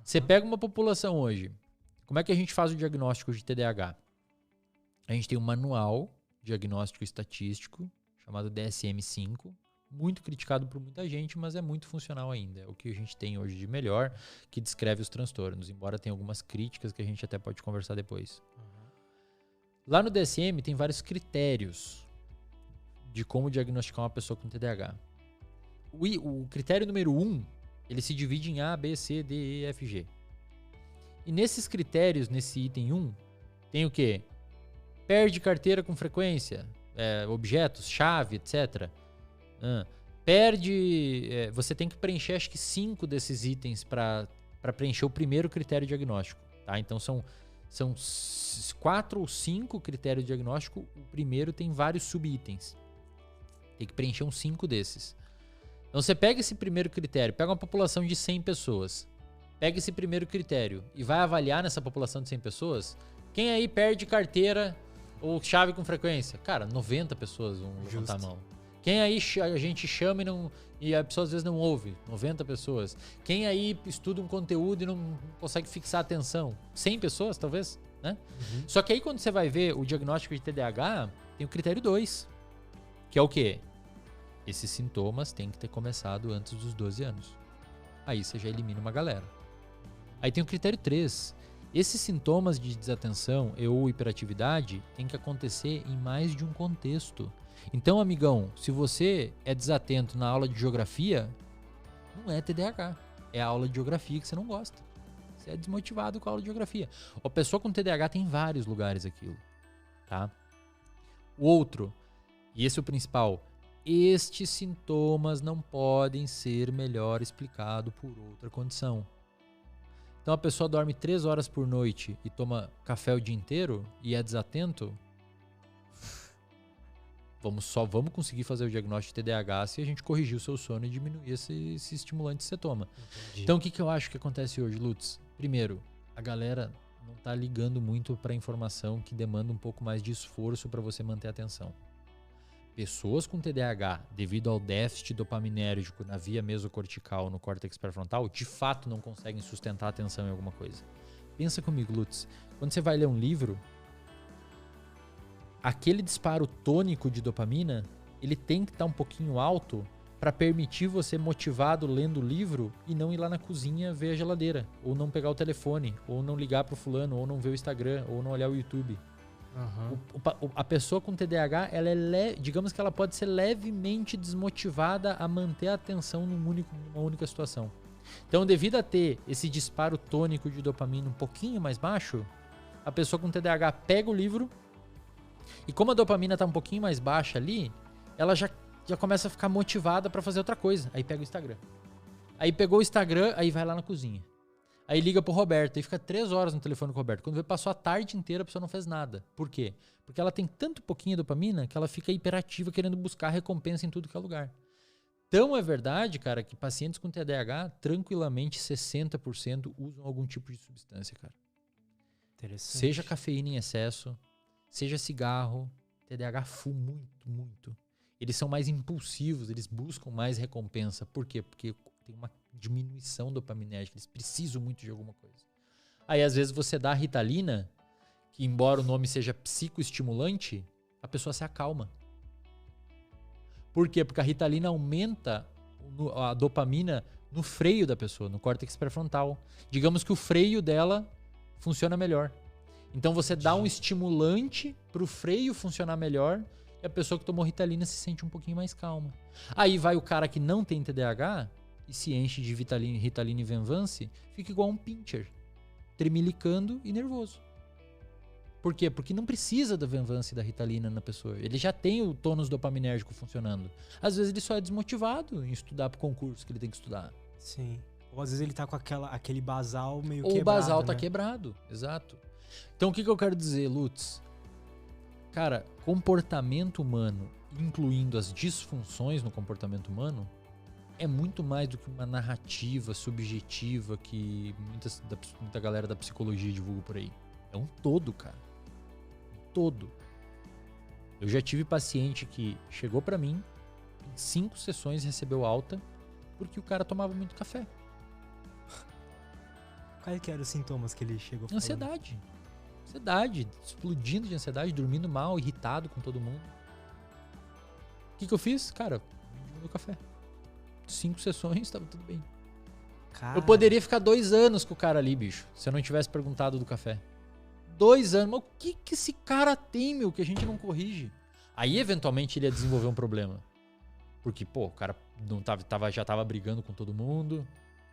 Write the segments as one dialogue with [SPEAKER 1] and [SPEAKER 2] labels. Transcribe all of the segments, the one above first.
[SPEAKER 1] Você pega uma população hoje, como é que a gente faz o diagnóstico de TDAH? A gente tem um manual diagnóstico estatístico chamado DSM-5, muito criticado por muita gente, mas é muito funcional ainda. É o que a gente tem hoje de melhor, que descreve os transtornos, embora tenha algumas críticas que a gente até pode conversar depois. Lá no DSM tem vários critérios de como diagnosticar uma pessoa com TDAH. O critério número 1, ele se divide em A, B, C, D, E, F, G. E nesses critérios, nesse item 1, tem o quê? Perde carteira com frequência, objetos, chave, etc. Você tem que preencher acho que 5 desses itens para preencher o primeiro critério diagnóstico. Tá? Então são 4 ou 5 critérios diagnósticos. O primeiro tem vários subitens. Tem que preencher uns 5 desses. Então você pega esse primeiro critério, pega uma população de 100 pessoas, pega esse primeiro critério e vai avaliar nessa população de 100 pessoas, quem aí perde carteira ou chave com frequência? Cara, 90 pessoas vão levantar a mão. Quem aí a gente chama e a pessoa às vezes não ouve? 90 pessoas. Quem aí estuda um conteúdo e não consegue fixar atenção? 100 pessoas, talvez, né? Só que aí quando você vai ver o diagnóstico de TDAH, tem o critério 2, que é o quê? Esses sintomas têm que ter começado antes dos 12 anos. Aí você já elimina uma galera. Aí tem o critério 3. Esses sintomas de desatenção ou hiperatividade têm que acontecer em mais de um contexto. Então, amigão, se você é desatento na aula de geografia, não é TDAH. É a aula de geografia que você não gosta. Você é desmotivado com a aula de geografia. A pessoa com TDAH tem vários lugares aquilo. Tá? O outro, e esse é o principal, estes sintomas não podem ser melhor explicados por outra condição. Então a pessoa dorme 3 horas por noite e toma café o dia inteiro e é desatento, vamos conseguir fazer o diagnóstico de TDAH se a gente corrigir o seu sono e diminuir esse estimulante que você toma. Entendi. Então o que eu acho que acontece hoje, Lutz? Primeiro, a galera não tá ligando muito para informação que demanda um pouco mais de esforço para você manter a atenção. Pessoas com TDAH, devido ao déficit dopaminérgico na via mesocortical, no córtex pré-frontal, de fato não conseguem sustentar a atenção em alguma coisa. Pensa comigo, Lutz. Quando você vai ler um livro, aquele disparo tônico de dopamina, ele tem que estar um pouquinho alto para permitir você motivado lendo o livro e não ir lá na cozinha ver a geladeira, ou não pegar o telefone, ou não ligar pro fulano, ou não ver o Instagram, ou não olhar o YouTube. A pessoa com TDAH, ela digamos que ela pode ser levemente desmotivada a manter a atenção numa única situação. Então, devido a ter esse disparo tônico de dopamina um pouquinho mais baixo, a pessoa com TDAH pega o livro e como a dopamina está um pouquinho mais baixa ali, ela já começa a ficar motivada para fazer outra coisa. Aí pega o Instagram. Aí pegou o Instagram, aí vai lá na cozinha. Aí liga pro Roberto e fica 3 horas no telefone com o Roberto. Quando vê, passou a tarde inteira, a pessoa não fez nada. Por quê? Porque ela tem tanto pouquinho de dopamina que ela fica hiperativa querendo buscar recompensa em tudo que é lugar. Então é verdade, cara, que pacientes com TDAH, tranquilamente 60% usam algum tipo de substância, cara.
[SPEAKER 2] Interessante.
[SPEAKER 1] Seja cafeína em excesso, seja cigarro, TDAH fuma muito. Eles são mais impulsivos, eles buscam mais recompensa. Por quê? Porque tem uma diminuição dopaminérgica, eles precisam muito de alguma coisa. Aí às vezes você dá a Ritalina, que embora o nome seja psicoestimulante, a pessoa se acalma. Por quê? Porque a Ritalina aumenta a dopamina no freio da pessoa, no córtex pré-frontal. Digamos que o freio dela funciona melhor. Então você dá um estimulante para o freio funcionar melhor e a pessoa que tomou Ritalina se sente um pouquinho mais calma. Aí vai o cara que não tem TDAH e se enche de Ritalina e Venvance, fica igual um pincher, tremilicando e nervoso. Por quê? Porque não precisa da Venvance e da Ritalina na pessoa. Ele já tem o tônus dopaminérgico funcionando. Às vezes ele só é desmotivado em estudar pro concurso que ele tem que estudar.
[SPEAKER 2] Sim. Ou às vezes ele tá com aquele basal meio
[SPEAKER 1] quebrado. Ou o basal tá
[SPEAKER 2] né?
[SPEAKER 1] quebrado, exato. Então o que eu quero dizer, Lutz? Cara, comportamento humano, incluindo as disfunções no comportamento humano, é muito mais do que uma narrativa subjetiva que muita galera da psicologia divulga por aí. É um todo, cara. Um todo. Eu já tive paciente que chegou pra mim, em 5 sessões recebeu alta, porque o cara tomava muito café.
[SPEAKER 2] Quais que eram os sintomas que ele chegou falando?
[SPEAKER 1] Ansiedade. Ansiedade, explodindo de ansiedade, dormindo mal, irritado com todo mundo. O que eu fiz? Cara, meu café. 5 sessões, tava tudo bem.
[SPEAKER 2] Cara,
[SPEAKER 1] Eu poderia ficar 2 anos com o cara ali, bicho, se eu não tivesse perguntado do café. 2 anos. Mas o que esse cara tem, meu, que a gente não corrige? Aí, eventualmente, ele ia desenvolver um problema. Porque, pô, o cara não já tava brigando com todo mundo.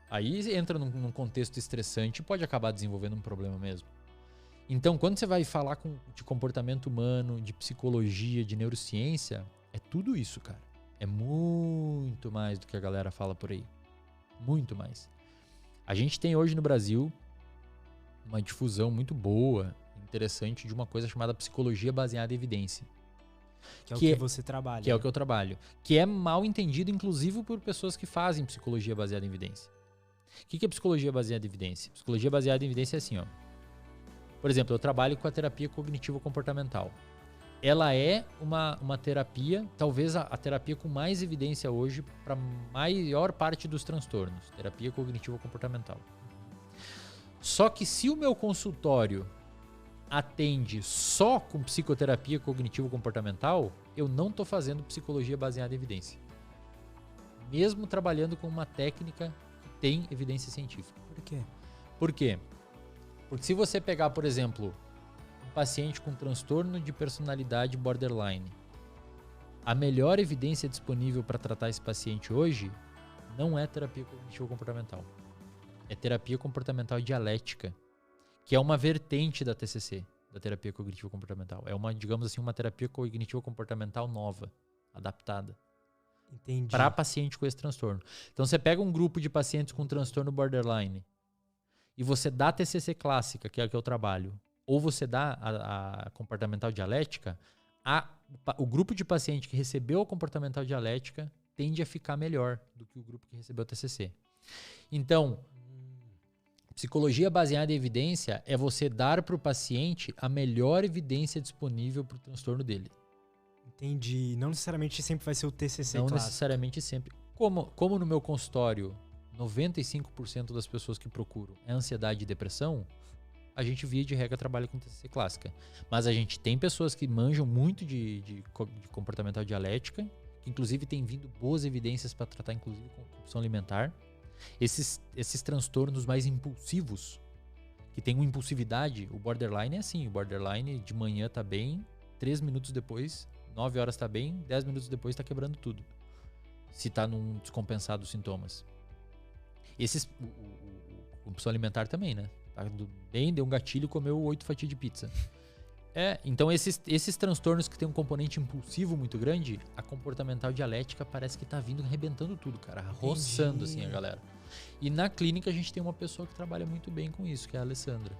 [SPEAKER 1] Aí entra num contexto estressante e pode acabar desenvolvendo um problema mesmo. Então, quando você vai falar de comportamento humano, de psicologia, de neurociência, é tudo isso, cara. É muito mais do que a galera fala por aí. Muito mais. A gente tem hoje no Brasil uma difusão muito boa, interessante, de uma coisa chamada psicologia baseada em evidência.
[SPEAKER 2] que é o que você trabalha.
[SPEAKER 1] Que é o que eu trabalho. Que é mal entendido, inclusive, por pessoas que fazem psicologia baseada em evidência. O que é psicologia baseada em evidência? Psicologia baseada em evidência é assim, ó. Por exemplo, eu trabalho com a terapia cognitivo-comportamental. Ela é uma terapia, talvez a terapia com mais evidência hoje para a maior parte dos transtornos. Terapia cognitivo-comportamental. Só que se o meu consultório atende só com psicoterapia cognitivo-comportamental, eu não estou fazendo psicologia baseada em evidência. Mesmo trabalhando com uma técnica que tem evidência científica.
[SPEAKER 2] Por quê?
[SPEAKER 1] Por quê? Porque se você pegar, por exemplo, um paciente com transtorno de personalidade borderline, a melhor evidência disponível para tratar esse paciente hoje não é terapia cognitivo-comportamental. É terapia comportamental dialética, que é uma vertente da TCC, da terapia cognitivo-comportamental. É uma, digamos assim, uma terapia cognitivo-comportamental nova, adaptada.
[SPEAKER 2] Entendi.
[SPEAKER 1] Para paciente com esse transtorno. Então você pega um grupo de pacientes com transtorno borderline e você dá a TCC clássica, que é a que eu trabalho, ou você dá a comportamental dialética, o grupo de paciente que recebeu a comportamental dialética tende a ficar melhor do que o grupo que recebeu a TCC. Então, psicologia baseada em evidência é você dar para o paciente a melhor evidência disponível para o transtorno dele.
[SPEAKER 2] Entendi. Não necessariamente sempre vai ser o TCC
[SPEAKER 1] Não
[SPEAKER 2] clássico.
[SPEAKER 1] necessariamente sempre. Como no meu consultório, 95% das pessoas que procuram é ansiedade e depressão, a gente via de regra trabalha com TCC clássica. Mas a gente tem pessoas que manjam muito de comportamental dialética, que inclusive tem vindo boas evidências para tratar inclusive compulsão alimentar. Esses transtornos mais impulsivos, que tem uma impulsividade, o borderline é assim, o borderline de manhã tá bem, 3 minutos depois, 9 horas tá bem, 10 minutos depois tá quebrando tudo. Se tá num descompensado dos sintomas. O compulsão alimentar também, né? Tá bem, deu um gatilho e comeu 8 fatias de pizza. Então esses transtornos que tem um componente impulsivo muito grande, a comportamental dialética parece que tá vindo arrebentando tudo, cara. Roçando assim a galera. E na clínica a gente tem uma pessoa que trabalha muito bem com isso, que é a Alessandra.